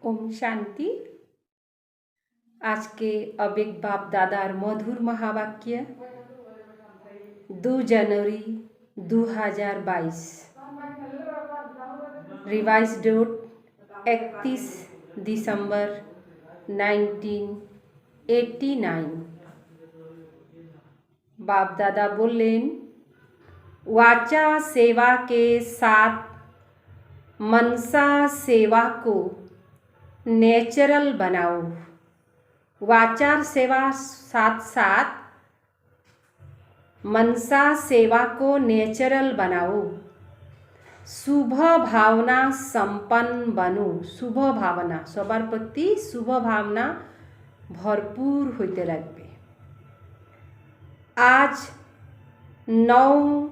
ओम शांति। आज के अबेक बाप दादार मधुर महावाक्य 2 जनवरी 2022 रिवाइज डेट 31 दिसंबर 1989। बाप दादा बोलें, वाचा सेवा के साथ मनसा सेवा को नेचुरल बनाओ। वाचार सेवा साथ साथ मनसा सेवा को नेचुरल बनाओ। शुभ भावना संपन्न बनो। शुभ भावना सबार प्रति शुभ भावना भरपूर होते लागबे। आज 9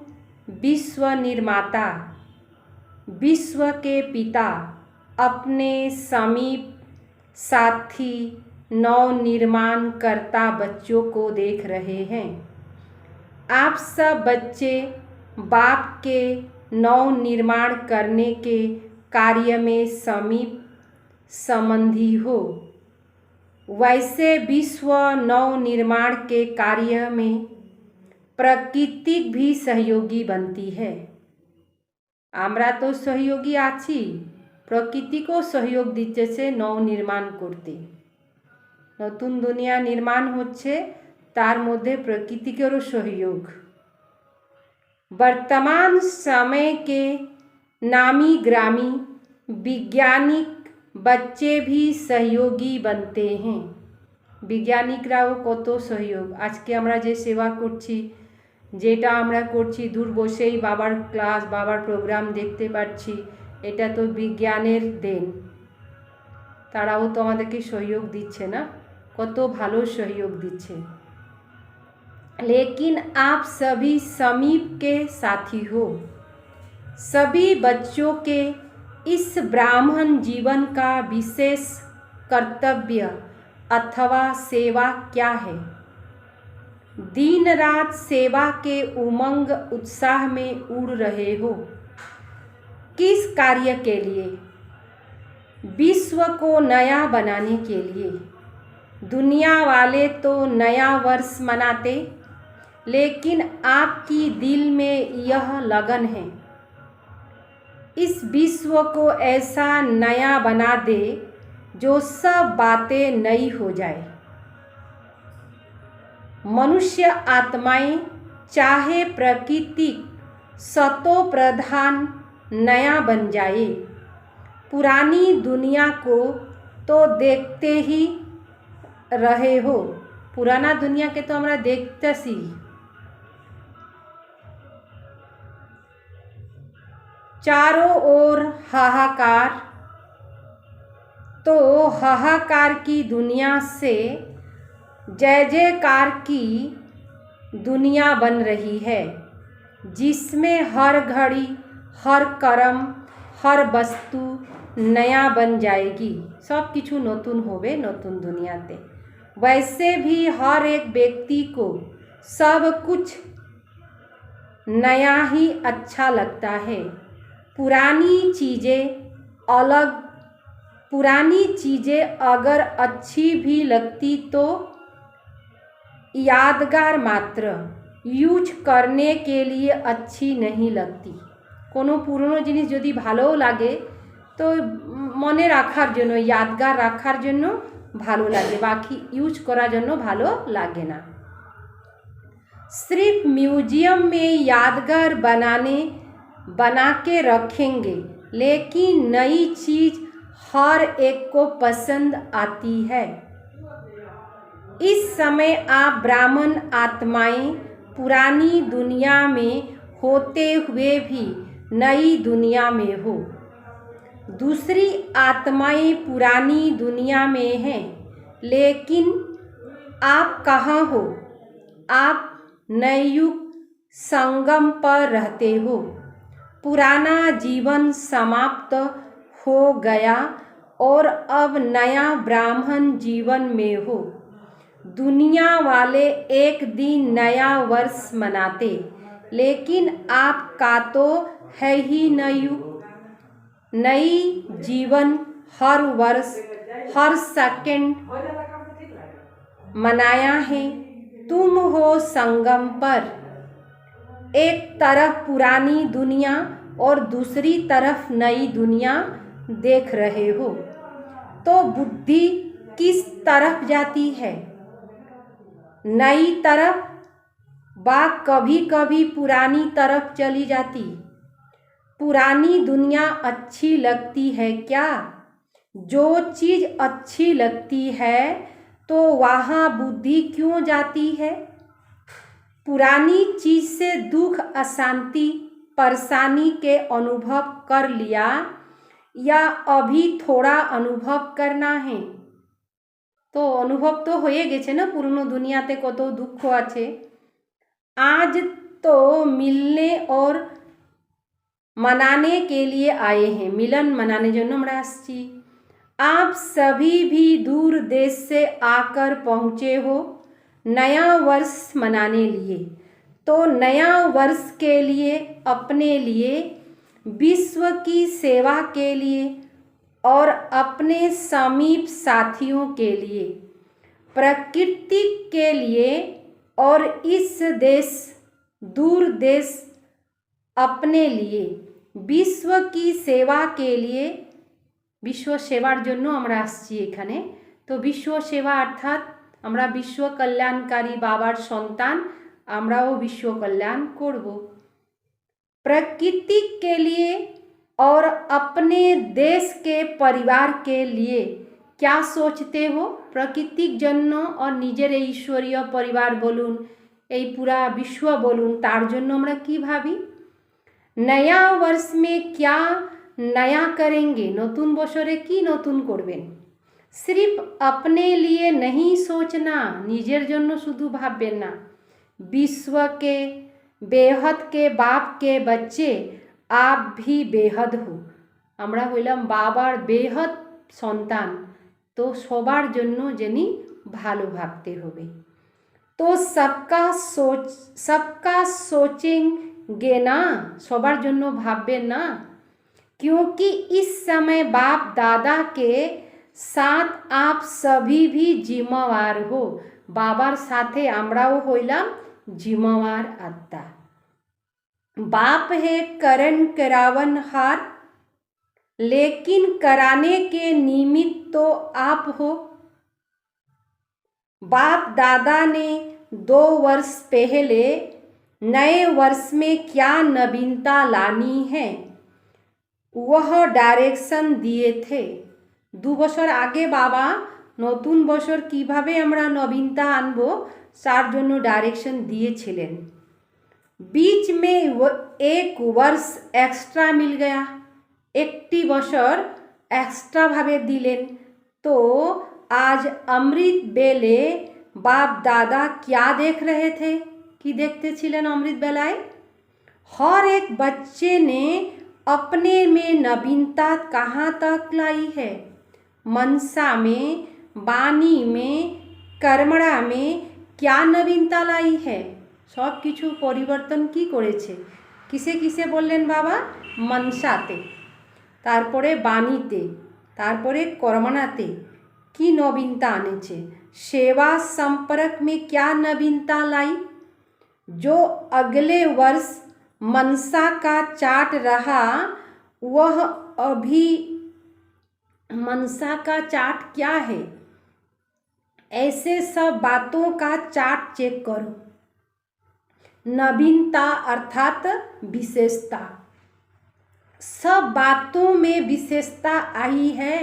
विश्व निर्माता, विश्व के पिता अपने समीप साथी नव निर्माण करता बच्चों को देख रहे हैं। आप सब बच्चे बाप के नव निर्माण करने के कार्य में समीप संबंधी हो। वैसे विश्व नव निर्माण के कार्य में प्रकृति भी सहयोगी बनती है। आमरा तो सहयोगी आছি, प्रकृति को सहयोग दिচ্ছে नव निर्माण करते। नतून दुनिया निर्माण होच्छे, तार मध्य प्रकृतिकेरो सहयोग। वर्तमान समय के नामी ग्रामी वैज्ञानिक बच्चे भी सहयोगी बनते हैं। वैज्ञानिकराও কত सहयोग। আজকে আমরা যে সেবা করছি, যেটা আমরা করছি দূর বসেই বাবার ক্লাস বাবার প্রোগ্রাম দেখতে পাচ্ছি, এটা তো বিজ্ঞানের দেন। তারাও তো আমাদেরকে सहयोग দিচ্ছে না, কত ভালো सहयोग দিচ্ছে। लेकिन आप सभी समीप के साथी हो। सभी बच्चों के इस ब्राह्मण जीवन का विशेष कर्तव्य अथवा सेवा क्या है? दिन रात सेवा के उमंग उत्साह में उड़ रहे हो। किस कार्य के लिए? विश्व को नया बनाने के लिए। दुनिया वाले तो नया वर्ष मनाते, लेकिन आपकी दिल में यह लगन है इस विश्व को ऐसा नया बना दे जो सब बातें नई हो जाए। मनुष्य आत्माएं चाहे प्रकृति सतो प्रधान नया बन जाए। पुरानी दुनिया को तो देखते ही रहे हो। पुराना दुनिया के तो हमरा देखतेছি। चारों ओर हाहाकार, तो हाहाकार की दुनिया से जय जयकार की दुनिया बन रही है, जिसमें हर घड़ी हर कर्म हर वस्तु नया बन जाएगी। सब किछु नतून होबे नतून दुनियाते। वैसे भी हर एक व्यक्ति को सब कुछ नया ही अच्छा लगता है। पुरानी चीज़ें अगर अच्छी भी लगती तो यादगार मात्र, यूज करने के लिए अच्छी नहीं लगती। कोनो पुरानो जिनिस यदि भालो लागे तो मने राखार जन्य, यादगार राखार जन्य भालो लागे, बाकी यूज करार जन्य भालो लागे ना। सिर्फ म्यूजियम में यादगार बना के रखेंगे, लेकिन नई चीज़ हर एक को पसंद आती है। इस समय आप ब्राह्मण आत्माएं पुरानी दुनिया में होते हुए भी नई दुनिया में हो। दूसरी आत्माएं पुरानी दुनिया में हैं, लेकिन आप कहाँ हो? आप नवयुग संगम पर रहते हो। पुराना जीवन समाप्त हो गया और अब नया ब्राह्मण जीवन में हो। दुनिया वाले एक दिन नया वर्ष मनाते, लेकिन आपका तो है ही नई जीवन हर वर्ष, हर सेकंड मनाया है। तुम हो संगम पर, एक तरफ पुरानी दुनिया और दूसरी तरफ नई दुनिया देख रहे हो। तो बुद्धि किस तरफ जाती है? नई तरफ, व कभी कभी पुरानी तरफ चली जाती। पुरानी दुनिया अच्छी लगती है क्या? जो चीज़ अच्छी लगती है तो वहाँ बुद्धि क्यों जाती है? पुरानी चीज़ से दुख, अशांति, परेशानी के अनुभव कर लिया या अभी थोड़ा अनुभव करना है? तो अनुभव तो হয়ে গেছে না, পুরনো দুনিয়াতে কত দুঃখ আছে। आज तो मिलने और मनाने के लिए आए हैं, मिलन मनाने জন্য আমরা আসছি। आप सभी भी दूर देश से आकर पहुँचे हो नया वर्ष मनाने लिए। तो नया वर्ष के लिए, अपने लिए, विश्व की सेवा के लिए और अपने समीप साथियों के लिए, प्रकृति के लिए और इस देश, दूर देश, अपने लिए, विश्व की सेवा के लिए, विश्व सेवार জন্য আমরা আসছি এখানে। তো বিশ্ব সেবা অর্থাৎ আমরা বিশ্ব কল্যাণকারী বাবার সন্তান, আমরাও বিশ্ব কল্যাণ করব। प्रकृति के लिए और अपने देश के परिवार के लिए क्या सोचते हो? प्रकृतिक জন্য और নিজের এই ঈশ্বরীয় পরিবার বলুন, এই পুরা বিশ্ব বলুন, তার জন্য আমরা কি ভাবি? नया वर्ष में क्या नया करेंगे? নতুন বছরে কি নতুন করবেন? सिर्फ अपने लिए नहीं सोचना, নিজের জন্য শুধু ভাববেন না। विश्व के बेहद के बाप के बच्चे आप भी बेहद हो। আমরা হইলাম বাবার বেহদ সন্তান, তো সবার জন্য যিনি ভালো ভাবতে হবে। तो सबका सोचेंगे ना, সবার জন্য ভাববেন না। क्योंकि इस समय बाप दादा के साथ आप सभी भी जिम्मेवार हो। बाबार साथे আমরাও হইলাম जिम्मेवार आत्मा। बाप है करण करावन हार, लेकिन कराने के निमित्त तो आप हो। बाप दादा ने 2 वर्ष पहले नए वर्ष में क्या नवीनता लानी है वह डायरेक्शन दिए थे। 2 বছর আগে বাবা নতুন বছর কিভাবে আমরা নবীনতা আনবো তার জন্য ডাইরেকশন দিয়েছিলেন। बीच में एक वर्ष एक्स्ट्रा मिल गया, একটি বছর एक्स्ट्रा भावे दिलेन। तो आज अमृत बेले बाप दादा क्या देख रहे थे? कि देखते छिलेन अमृत बेलाय? हर एक बच्चे ने अपने में नवीनता कहाँ तक लाई है? मनसा में, वाणी में, कर्मणा में क्या नवीनता लाई है? सब किछु परिवर्तन की करेছে? किसे किसे बोलें बाबा? मनसाते, तारपरे बाणीते, तारपरे कर्मणाते की नवीनता आनेছে? सेवा संपर्क में क्या नवीनता लाई? जो अगले वर्ष मनसा का चार्ट रहा वह अभी मनसा का चार्ट क्या है? ऐसे सब बातों का चार्ट चेक करो। नवीनता अर्थात विशेषता, सब बातों में विशेषता आई है।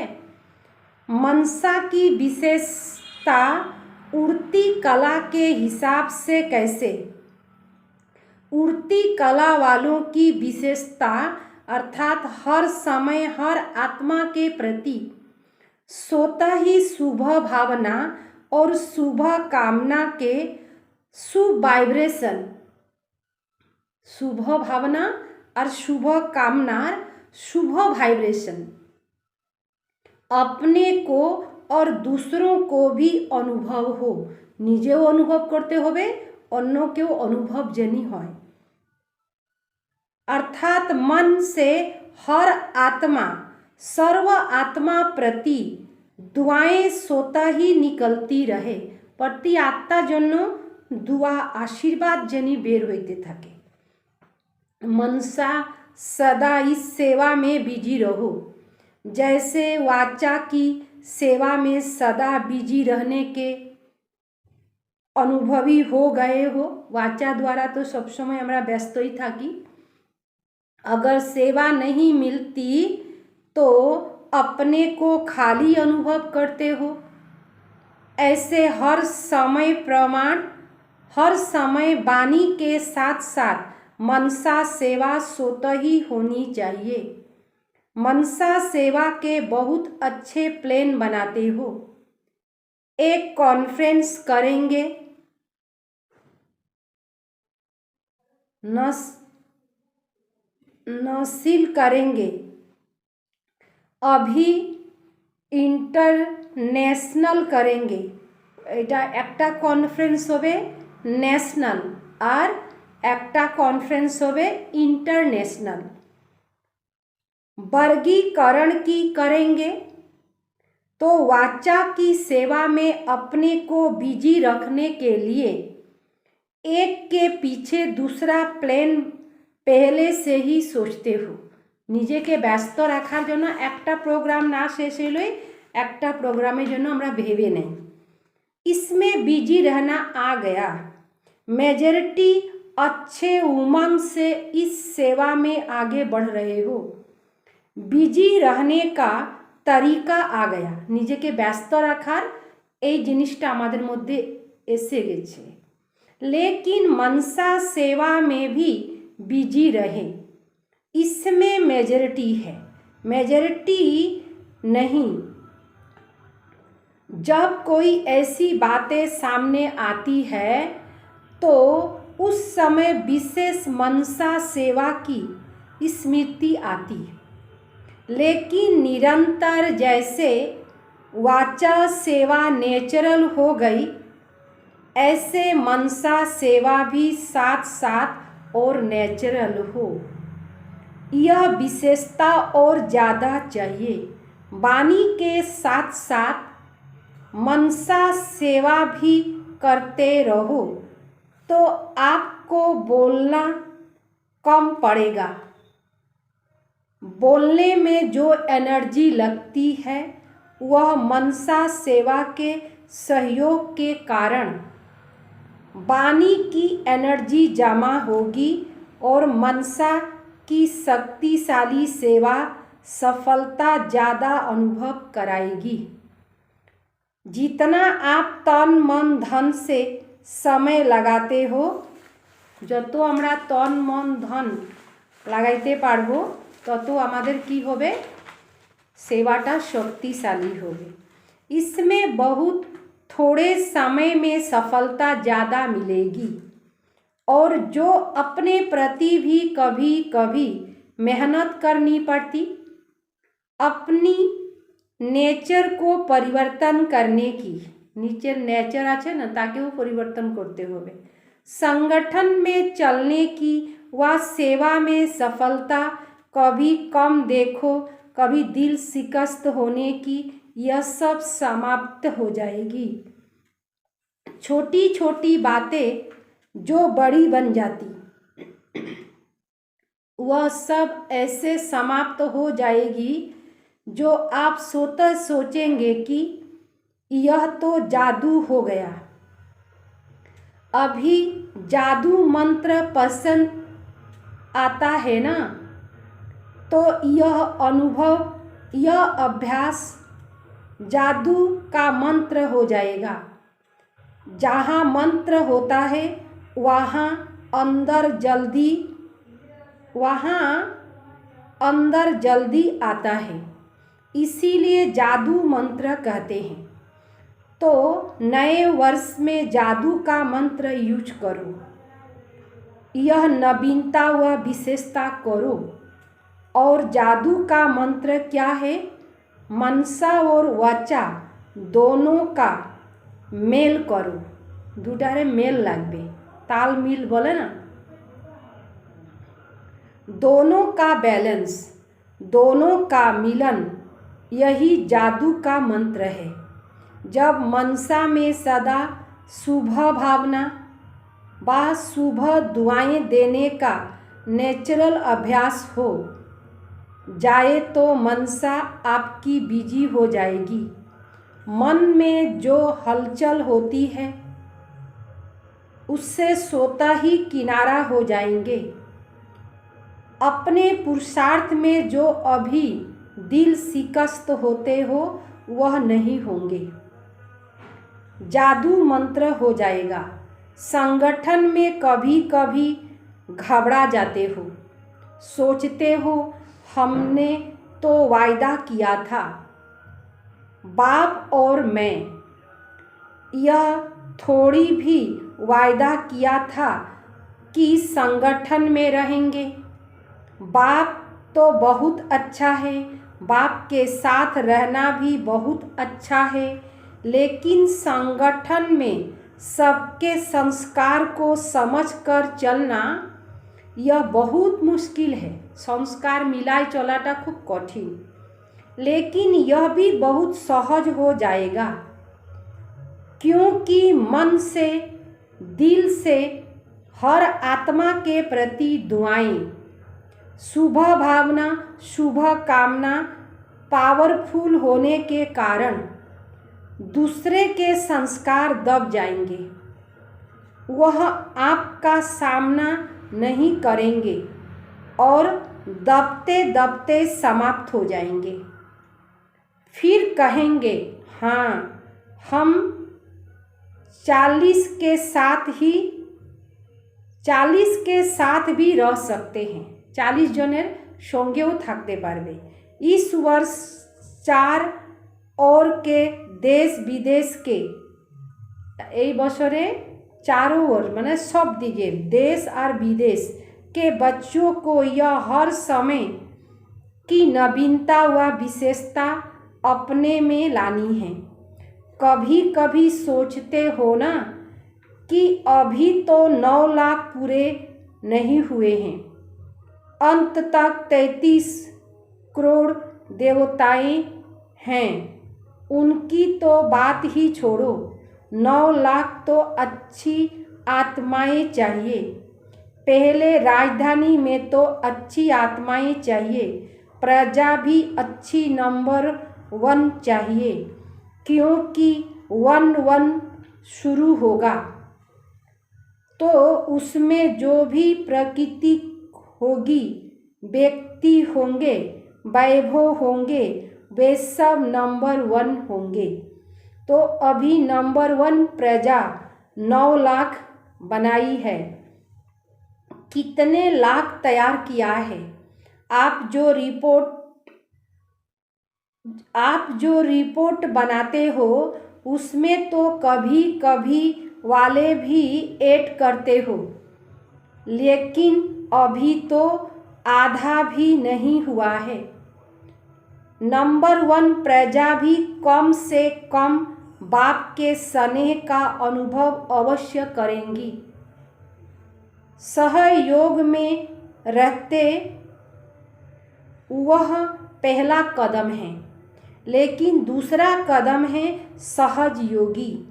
मनसा की विशेषता उड़ती कला के हिसाब से कैसे? उड़ती कला वालों की विशेषता अर्थात हर समय हर आत्मा के प्रति स्वतः ही शुभ भावना और शुभ कामना के शुभ वाइब्रेशन, शुभ भावना और शुभ कामनार शुभ वाइब्रेशन अपने को और दूसरों को भी अनुभव हो। निजेও अनुभव करते होबे, अन्यकेও अनुभव जनी হয়। अर्थात मन से हर आत्मा सर्व आत्मा प्रति दुआएं स्वतः ही निकलती रहे। प्रति आत्मा जन्य दुआ आशीर्वाद जनी बेर होते थके। मनसा सदा इस सेवा में बिजी रहो। जैसे वाचा की सेवा में सदा बिजी रहने के अनुभवी हो गए हो। वाचा द्वारा तो सब समय हमारा व्यस्त ही था कि अगर सेवा नहीं मिलती तो अपने को खाली अनुभव करते हो। ऐसे हर समय वाणी के साथ साथ मनसा सेवा स्वतः ही होनी चाहिए। मनसा सेवा के बहुत अच्छे प्लान बनाते हो। एक कॉन्फ्रेंस करेंगे, नसील करेंगे, अभी इंटरनेशनल करेंगे। এটা একটা কনফারেন্স হবে ন্যাশনাল আর একটা कॉन्फ्रेंस হবে इंटरनेशनल। वर्गीकरण की करेंगे तो वाचा की सेवा में अपने को बिजी रखने के लिए एक के पीछे दूसरा प्लान पहले से ही सोचते हो। নিজেকে ব্যস্ত রাখার জন্য একটা প্রোগ্রাম না শেষ হলেই একটা প্রোগ্রামের জন্য আমরা ভেবে নেই। इसमें बिजी रहना आ गया। मेजॉरिटी अच्छे उमंग से इस सेवा में आगे बढ़ रहे हो। बिजी रहने का तरीका आ गया। নিজেকে ব্যস্ত রাখার এই জিনিসটা আমাদের মধ্যে এসে গেছে। लेकिन मनसा सेवा में भी बिजी रहे, इसमें मेजॉरिटी है, मेजॉरिटी नहीं। जब कोई ऐसी बातें सामने आती है तो उस समय विशेष मनसा सेवा की स्मृति आती है। लेकिन निरंतर जैसे वाचा सेवा नेचुरल हो गई, ऐसे मनसा सेवा भी साथ साथ और नेचुरल हो। यह विशेषता और ज़्यादा चाहिए। वाणी के साथ साथ मनसा सेवा भी करते रहो तो आपको बोलना कम पड़ेगा। बोलने में जो एनर्जी लगती है वह मनसा सेवा के सहयोग के कारण वाणी की एनर्जी जमा होगी और मनसा की शक्तिशाली सेवा सफलता ज़्यादा अनुभव कराएगी। जितना आप तन मन धन से समय लगाते हो, যত আমরা তন মন ধন লাগাইতে পারবো তত আমাদের কি হবে, সেবাটা শক্তিশালী হবে। इसमें बहुत थोड़े समय में सफलता ज़्यादा मिलेगी और जो अपने प्रति भी कभी कभी मेहनत करनी पड़ती, अपनी नेचर को परिवर्तन करने की। नीचे नेचर আছে না, তাকেও পরিবর্তন করতে হবে। संगठन में चलने की व सेवा में सफलता कभी कम देखो, कभी दिल शिकस्त होने की, यह सब समाप्त हो जाएगी। छोटी छोटी बातें जो बड़ी बन जाती वह सब ऐसे समाप्त हो जाएगी जो आप स्वतः सोचेंगे कि यह तो जादू हो गया। अभी जादू मंत्र पसंद आता है ना, तो यह अनुभव, यह अभ्यास जादू का मंत्र हो जाएगा। जहाँ मंत्र होता है वहाँ अंदर जल्दी आता है, इसीलिए जादू मंत्र कहते हैं। तो नए वर्ष में जादू का मंत्र यूज करो, यह नवीनता व विशेषता करो। और जादू का मंत्र क्या है? मनसा और वाचा दोनों का मेल करो। দুটারে मेल লাগবে, ताल मिल बोले ना। दोनों का बैलेंस, दोनों का मिलन यही जादू का मंत्र है। जब मनसा में सदा शुभ भावना व शुभ दुआएं देने का नेचुरल अभ्यास हो जाए तो मनसा आपकी बिजी हो जाएगी। मन में जो हलचल होती है उससे स्वतः ही किनारा हो जाएंगे। अपने पुरुषार्थ में जो अभी दिल शिकस्त होते हो वह नहीं होंगे। जादू मंत्र हो जाएगा। संगठन में कभी कभी घबरा जाते हो, सोचते हो हमने तो वायदा किया था, बाप और मैं यह थोड़ी भी वायदा किया था कि संगठन में रहेंगे। बाप तो बहुत अच्छा है, बाप के साथ रहना भी बहुत अच्छा है, लेकिन संगठन में सबके संस्कार को समझकर चलना यह बहुत मुश्किल है। संस्कार मिलाई चलाटा खूब कठिन, लेकिन यह भी बहुत सहज हो जाएगा, क्योंकि मन से दिल से हर आत्मा के प्रति दुआएं, शुभ भावना, शुभ कामना पावरफुल होने के कारण दूसरे के संस्कार दब जाएंगे। वह आपका सामना नहीं करेंगे और दबते दबते समाप्त हो जाएंगे। फिर कहेंगे हाँ हम 40 के साथ भी रह सकते हैं। 40 जनेर संगेও থাকতে পারবে। इस वर्ष 4 और के देश विदेश के এই বছরে चारों ओर माने सब दिगे देश और विदेश के बच्चों को यह हर समय की नवीनता व विशेषता अपने में लानी है। कभी कभी सोचते हो ना कि अभी तो 9 लाख पूरे नहीं हुए हैं, अंत तक 33 करोड़ देवताएं हैं, उनकी तो बात ही छोड़ो। 9 लाख तो अच्छी आत्माएं चाहिए। पहले राजधानी में तो अच्छी आत्माएं चाहिए, प्रजा भी अच्छी नंबर 1 चाहिए, क्योंकि 1-1 शुरू होगा तो उसमें जो भी प्रकृति होगी, व्यक्ति होंगे, वैभव होंगे, वे सब नंबर 1 होंगे। तो अभी नंबर 1 प्रजा 9 लाख बनाई है। कितने लाख तैयार किया है? आप जो रिपोर्ट बनाते हो उसमें तो कभी कभी वाले भी ऐड करते हो, लेकिन अभी तो आधा भी नहीं हुआ है। नंबर 1 प्रजा भी कम से कम बाप के स्नेह का अनुभव अवश्य करेंगी। सहयोग में रहते वह पहला कदम है, लेकिन दूसरा कदम है सहज योगी,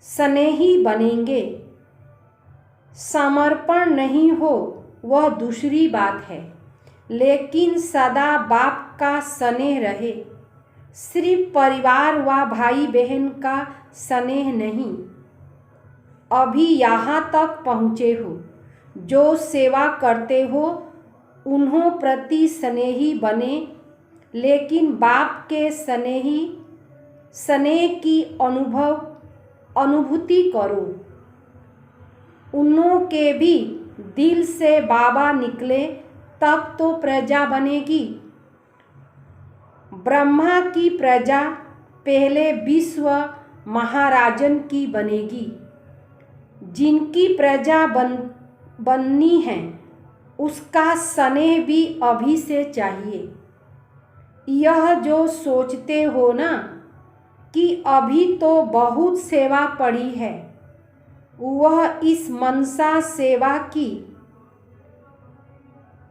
स्नेही बनेंगे। समर्पण नहीं हो वह दूसरी बात है, लेकिन सदा बाप का स्नेह रहे, सिर्फ परिवार व भाई बहन का स्नेह नहीं। अभी यहाँ तक पहुँचे हो, जो सेवा करते हो उन्हों प्रति स्नेही बने, लेकिन बाप के स्नेह की अनुभूति करो। उन्हों के भी दिल से बाबा निकले तब तो प्रजा बनेगी। ब्रह्मा की प्रजा पहले विश्व महाराजन की बनेगी। जिनकी प्रजा बननी है उसका स्नेह भी अभी से चाहिए। यह जो सोचते हो ना कि अभी तो बहुत सेवा पड़ी है, वह इस मनसा सेवा की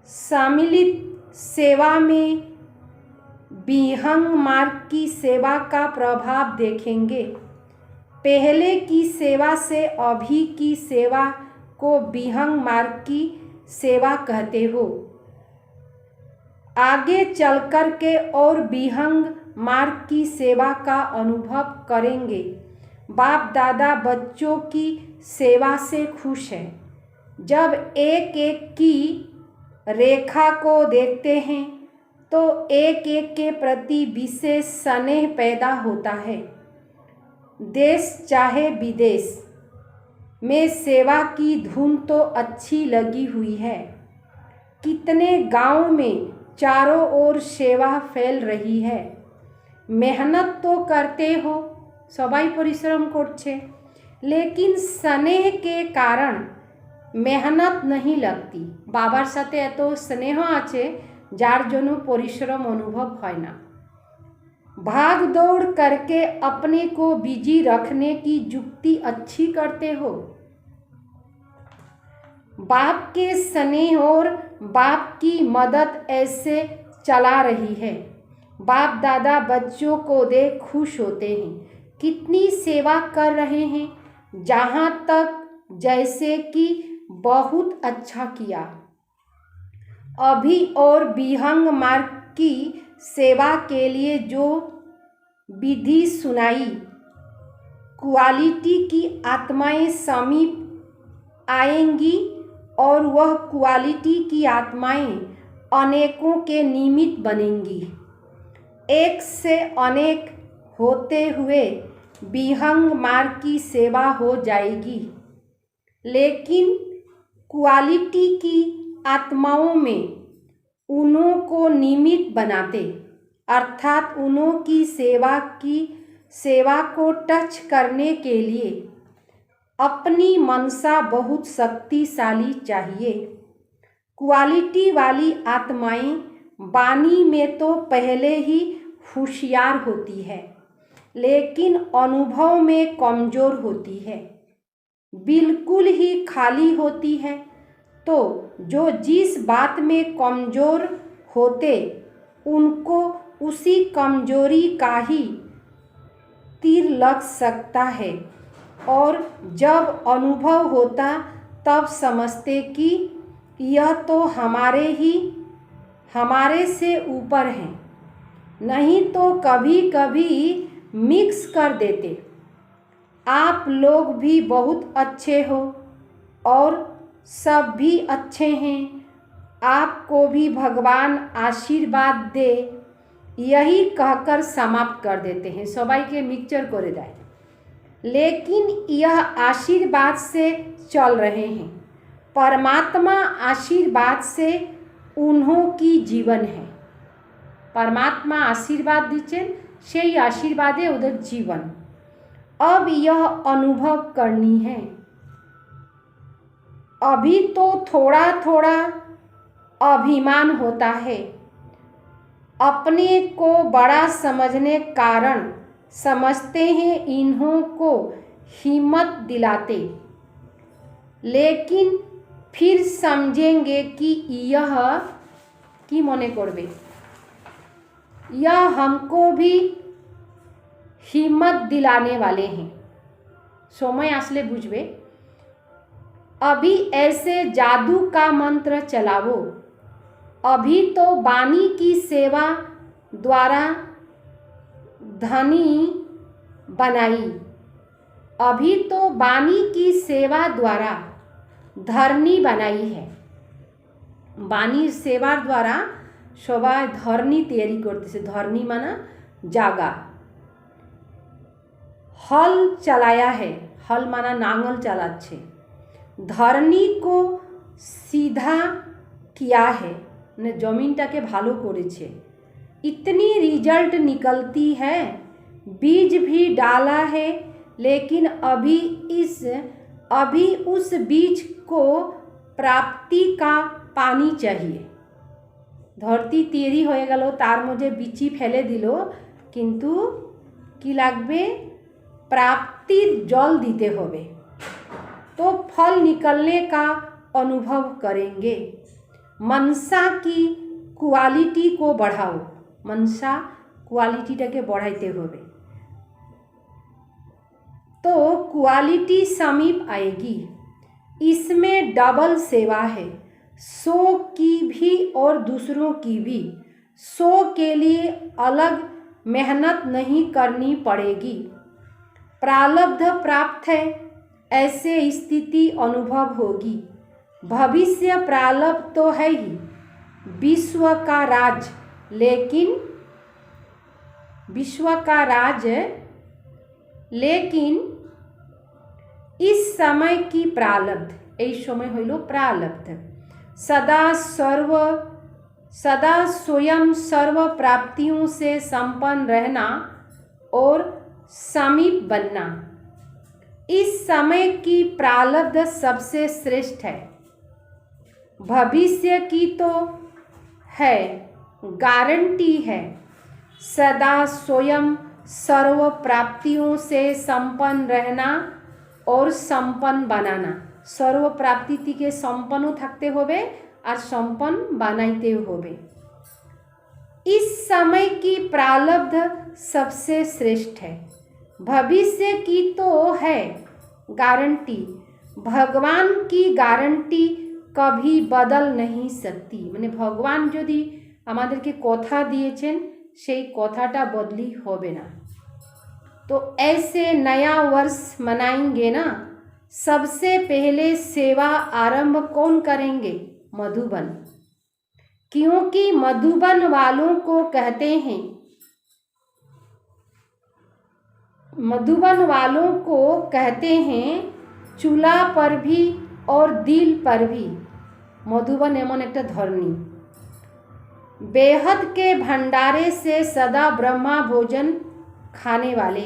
सम्मिलित सेवा में विहंग मार्ग की सेवा का प्रभाव देखेंगे। पहले की सेवा से अभी की सेवा को विहंग मार्ग की सेवा कहते हो। आगे चलकर के और विहंग मार्ग की सेवा का अनुभव करेंगे। बाप दादा बच्चों की सेवा से खुश हैं। जब एक एक की रेखा को देखते हैं तो एक एक के प्रति विशेष स्नेह पैदा होता है। देश चाहे विदेश में सेवा की धूम तो अच्छी लगी हुई है। कितने गांव में चारों ओर सेवा फैल रही है। मेहनत तो करते हो, सबाई परिश्रम करछे, लेकिन स्नेह के कारण मेहनत नहीं लगती। बाबार साथे एतो स्नेह आछे जार जोनो परिश्रम अनुभव है ना। भाग दौड़ करके अपने को बिजी रखने की युक्ति अच्छी करते हो। बाप के स्नेह और बाप की मदद ऐसे चला रही है। बाप दादा बच्चों को देख खुश होते हैं। कितनी सेवा कर रहे हैं, जहाँ तक जैसे कि बहुत अच्छा किया। अभी और विहंग मार्ग की सेवा के लिए जो विधि सुनाई, क्वालिटी की आत्माएं समीप आएंगी और वह क्वालिटी की आत्माएं अनेकों के निमित्त बनेंगी। एक से अनेक होते हुए विहंग मार्ग की सेवा हो जाएगी। लेकिन क्वालिटी की आत्माओं में उन्हों को निमित्त बनाते, अर्थात उन्हों की सेवा को टच करने के लिए अपनी मनसा बहुत शक्तिशाली चाहिए। क्वालिटी वाली आत्माएं वाणी में तो पहले ही होशियार होती है, लेकिन अनुभव में कमज़ोर होती है, बिल्कुल ही खाली होती है। तो जो जिस बात में कमज़ोर होते उनको उसी कमजोरी का ही तीर लग सकता है, और जब अनुभव होता तब समझते कि यह तो हमारे से ऊपर हैं। नहीं तो कभी कभी मिक्स कर देते। आप लोग भी बहुत अच्छे हो और सब भी अच्छे हैं, आपको भी भगवान आशीर्वाद दे, यही कहकर समाप्त कर देते हैं। सबाई के मिक्सचर करे जाए, लेकिन यह आशीर्वाद से चल रहे हैं। परमात्मा आशीर्वाद से उन्हों की जीवन है। परमात्मा आशीर्वाद दीचेन, सेई आशीर्वादे उधर जीवन। अब यह अनुभव करनी है। अभी तो थोड़ा थोड़ा अभिमान होता है, अपने को बड़ा समझने कारण समझते हैं इन्हों को हिम्मत दिलाते, लेकिन फिर समझेंगे कि यह की मने करबे, यह हमको भी हिम्मत दिलाने वाले हैं। समय आसले बुझबे। अभी ऐसे जादू का मंत्र चलावो। अभी तो वाणी की सेवा द्वारा धनी बनाई। अभी तो वाणी की सेवा द्वारा धरनी बनाई है। वाणी सेवा द्वारा सबाई धरनी तैयारी करते। धरनी माना जागा। हल चलाया है। हल माना नांगल चलाच्छे। धरनी को सीधा किया है, ने जमीनटाके भालो करेछे। इतनी रिजल्ट निकलती है। बीज भी डाला है, लेकिन अभी उस बीज को प्राप्ति का पानी चाहिए। धरती तैयारी हो गेलो, तार मध्य बीची फेले दिलो, किन्तु कि लागबे प्राप्तिर जल दीते होबे, तो फल निकलने का अनुभव करेंगे। मनसा की क्वालिटी को बढ़ाओ, मनसा क्वालिटीटाके बढ़ाइते होबे। तो क्वालिटी समीप आएगी। इसमें डबल सेवा है, सो की भी और दूसरों की भी। सो के लिए अलग मेहनत नहीं करनी पड़ेगी। प्रारब्ध प्राप्त है, ऐसे स्थिति अनुभव होगी। भविष्य प्रारब्ध तो है ही, विश्व का राज, लेकिन विश्व का राज, लेकिन इस समय की प्रारब्ध, এই समय হইল प्रारब्ध। सदा स्वयं सर्व प्राप्तियों से संपन्न रहना और समीप बनना। इस समय की प्रारब्ध सबसे श्रेष्ठ है। भविष्य की तो है, गारंटी है। सदा स्वयं सर्व प्राप्तियों से संपन्न रहना और संपन्न बनाना। सर्व प्राप्ति के संपन्न থাকতে হবে और संपन्न बनाइते होबे। इस समय की प्रारब्ध सबसे श्रेष्ठ है। भविष्य की तो है गारंटी। भगवान की गारंटी कभी बदल नहीं सकती। माने भगवान यदि आमादेरके कथा दिएছেন সেই কথাটা बदली होबे ना। तो ऐसे नया वर्ष मनाएंगे ना, सबसे पहले सेवा आरंभ कौन करेंगे? मधुबन। क्योंकि मधुबन वालों को कहते हैं, मधुबन वालों को कहते हैं चूल्हा पर भी और दिल पर भी। मधुबन एमन एक धरनी, बेहद के भंडारे से सदा ब्रह्मा भोजन खाने वाले।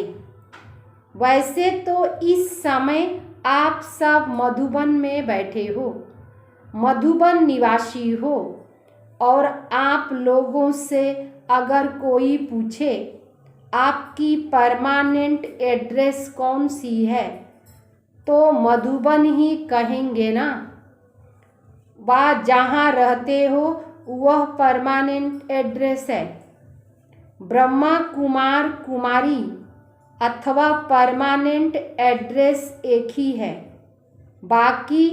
वैसे तो इस समय आप सब मधुबन में बैठे हो, मधुबन निवासी हो, और आप लोगों से अगर कोई पूछे आपकी परमानेंट एड्रेस कौन सी है, तो मधुबन ही कहेंगे ना। वह जहाँ रहते हो वह परमानेंट एड्रेस है। ब्रह्मा कुमार कुमारी अथवा परमानेंट एड्रेस एक ही है, बाकी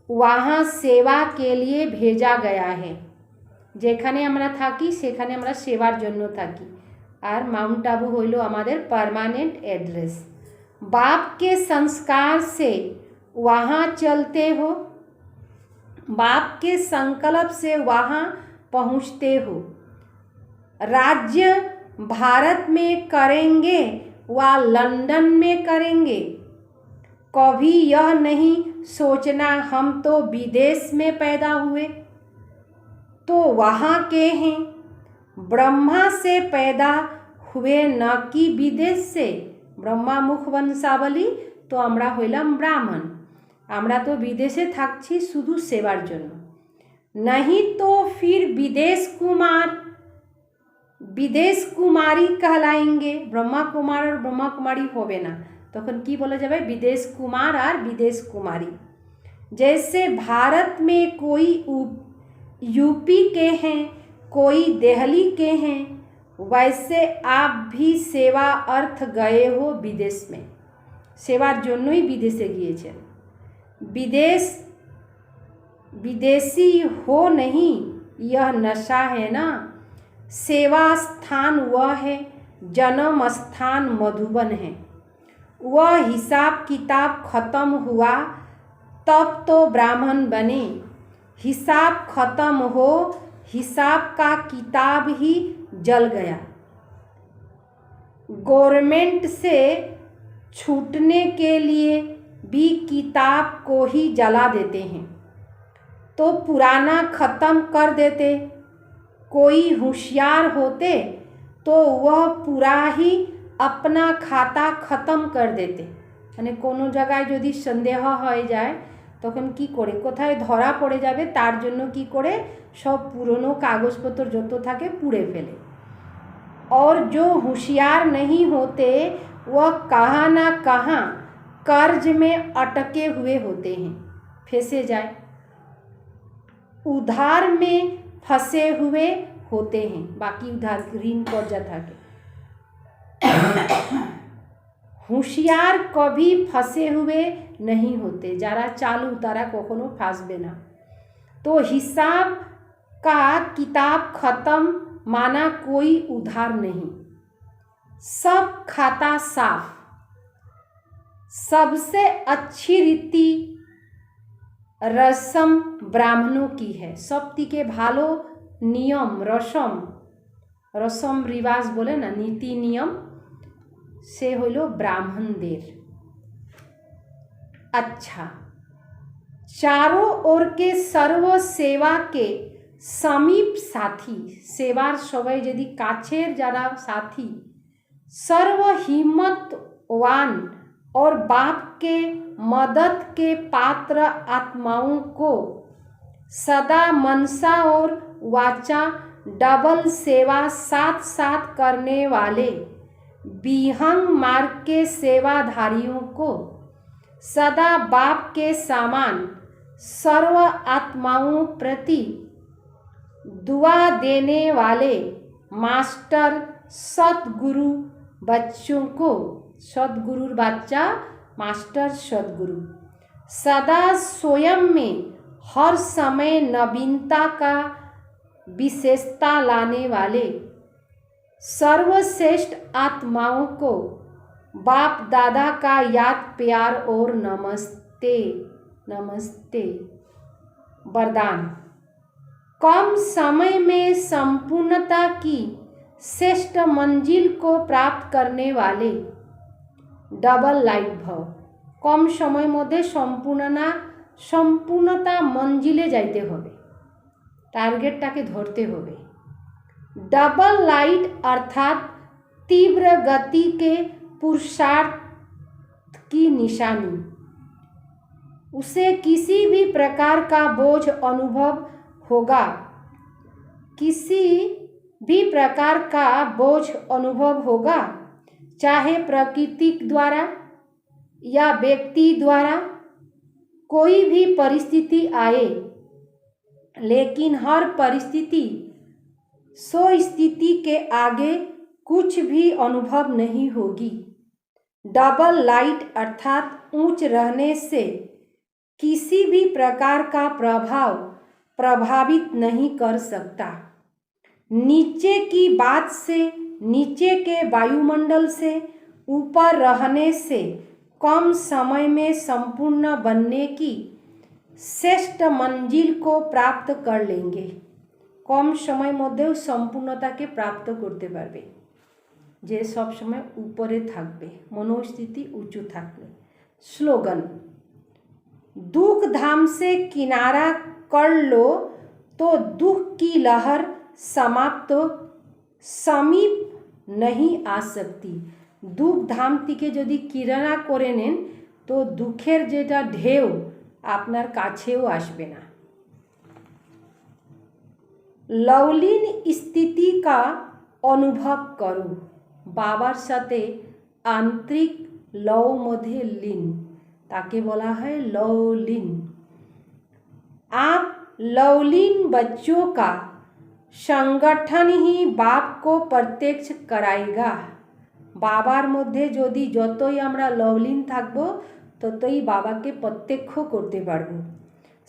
वहाँ सेवा के लिए भेजा गया है। যেখানে আমরা থাকি সেখানে আমরা সেবার জন্য থাকি, আর মাউন্ট আবু হইল আমাদের পার্মানেন্ট एड्रेस। बाप के संस्कार से वहाँ चलते हो, बाप के संकल्प से वहाँ पहुँचते हो। राज्य भारत में करेंगे व लंदन में करेंगे। कभी यह नहीं सोचना हम तो विदेश में पैदा हुए तो वहाँ के हैं। ब्रह्मा से पैदा हुए न कि विदेश से। ब्रह्मा मुख वंशावली तो আমরা হইলাম ব্রাহ্মণ, আমরা তো বিদেশে থাকছি শুধু সেবার জন্য। नहीं तो फिर विदेश कुमारी कहलाएंगे। ब्रह्मा कुमार और ब्रह्मा कुमारी होबे ना, तखन की बोला जाए विदेश कुमार और विदेश कुमारी। जैसे भारत में कोई यूपी के हैं, कोई दिल्ली के हैं, वैसे आप भी सेवा अर्थ गए हो विदेश में। सेवार जन्य ही विदेशे गिएछेन। विदेशी हो नहीं, यह नशा है ना। सेवा स्थान वह है, जन्म स्थान मधुबन है। वह हिसाब किताब खत्म हुआ तब तो ब्राह्मण बने। हिसाब खत्म हो, हिसाब का किताब ही जल गया। गवर्नमेंट से छूटने के लिए भी किताब को ही जला देते हैं, तो पुराना ख़त्म कर देते। कोई होशियार होते तो वह पूरा ही अपना खाता ख़त्म कर देते। माने कोनो जगह यदि सन्देह हो जाए तखन की करे, कोथाय धरा पड़े जाबे तार जन्य की करे सब पुरानो कागजपत्र जतो थाके पुड़े फेले। और जो होशियार नहीं होते वह कहाँ ना कहाँ कर्ज में अटके हुए होते हैं, फंसे जाए। उधार में फंसे हुए होते हैं। बाकी उधार ऋण कर्जा থাকে। হুঁশিয়ার कभी फंसे हुए नहीं होते। যারা চালু তারা কখনো ফাঁসবে না। तो हिसाब का किताब खत्म माना कोई उधार नहीं। सब खाता साफ। सबसे अच्छी रीति रसम ब्राह्मणों की है। सबথেকে ভালো নিয়ম রসম রিবাজ বলে না, নীতি নিয়ম, সে হইল ব্রাহ্মণদের। अच्छा, चारों ओर के सर्व सेवा के समीप साथी। सेवार सबाई यदि काछेर जारा साथी, सर्व हिम्मतवान और बाप के मदद के पात्र आत्माओं को सदा मनसा और वाचा डबल सेवा साथ साथ करने वाले विहंग मार्ग के सेवाधारियों को सदा बाप के समान सर्व आत्माओं प्रति दुआ देने वाले मास्टर सद्गुरु बच्चों को, सद्गुरुर बच्चा मास्टर सद्गुरु, सदा स्वयं में हर समय नवीनता का विशेषता लाने वाले सर्वश्रेष्ठ आत्माओं को बाप दादा का याद प्यार और नमस्ते। नमस्ते। वरदान। कम समय में संपूर्णता की श्रेष्ठ मंजिल को प्राप्त करने वाले डबल लाइट भव। कम समय मध्य सम्पूर्णता मंजिले जाइते होबे, टार्गेटटाके धरते होबे। डबल लाइट अर्थात तीव्र गति के पुरुषार्थ की निशानी। उसे किसी भी प्रकार का बोझ अनुभव होगा, किसी भी प्रकार का बोझ अनुभव होगा, चाहे प्रकृति द्वारा या व्यक्ति द्वारा कोई भी परिस्थिति आए, लेकिन हर परिस्थिति सो स्थिति के आगे कुछ भी अनुभव नहीं होगी। डबल लाइट अर्थात ऊंच रहने से किसी भी प्रकार का प्रभाव प्रभावित नहीं कर सकता। नीचे की बात से, नीचे के वायुमंडल से ऊपर रहने से कम समय में संपूर्ण बनने की श्रेष्ठ मंजिल को प्राप्त कर लेंगे। कम समय मध्य सम्पूर्णता के प्राप्त करते पारबे, जे सब समय ऊपरे थाकबे, मनोस्थिति उच्च थाकले। स्लोगन। दुख धाम से किनारा कर लो तो दुख की लहर समाप्त समीप नहीं आ सकती। दुख धाम থেকে যদি কিনারা করে নেন তো দুঃখের যেটা ঢেউ আপনার কাছেও আসবে না। लवलीन स्थिति का अनुभव करो। बाबार साथे आंतरिक लव मध्य लीन, ताके बोला है लवलीन। आप लवलीन बच्चों का संगठन ही बाप को प्रत्यक्ष कराएगा। बाबार मध्य यदि যতই আমরা लवलीन থাকবো ততই बाबाके प्रत्यक्ष करते पारबो।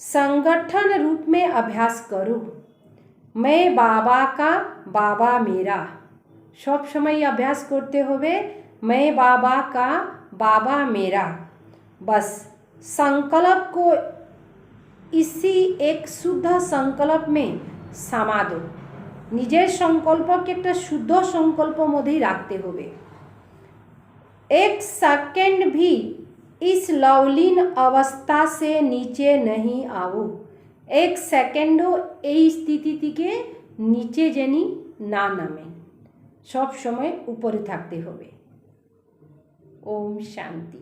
संगठन रूप में अभ्यास करो। मैं बाबा का, बाबा मेरा। सब समय अभ्यास करते होवे, मैं बाबा का, बाबा मेरा। बस संकल्प को इसी एक शुद्ध संकल्प में समा दो। निजेर संकल्प के एक शुद्ध संकल्प मध्य रखते होवे। एक सेकेंड भी इस लवलीन अवस्था से नीचे नहीं आओ। एक सेकेंडो এই স্থিতি থেকে নিচে যেনি না নামেন, সব সময় উপরে থাকতে হবে। ओम शांति।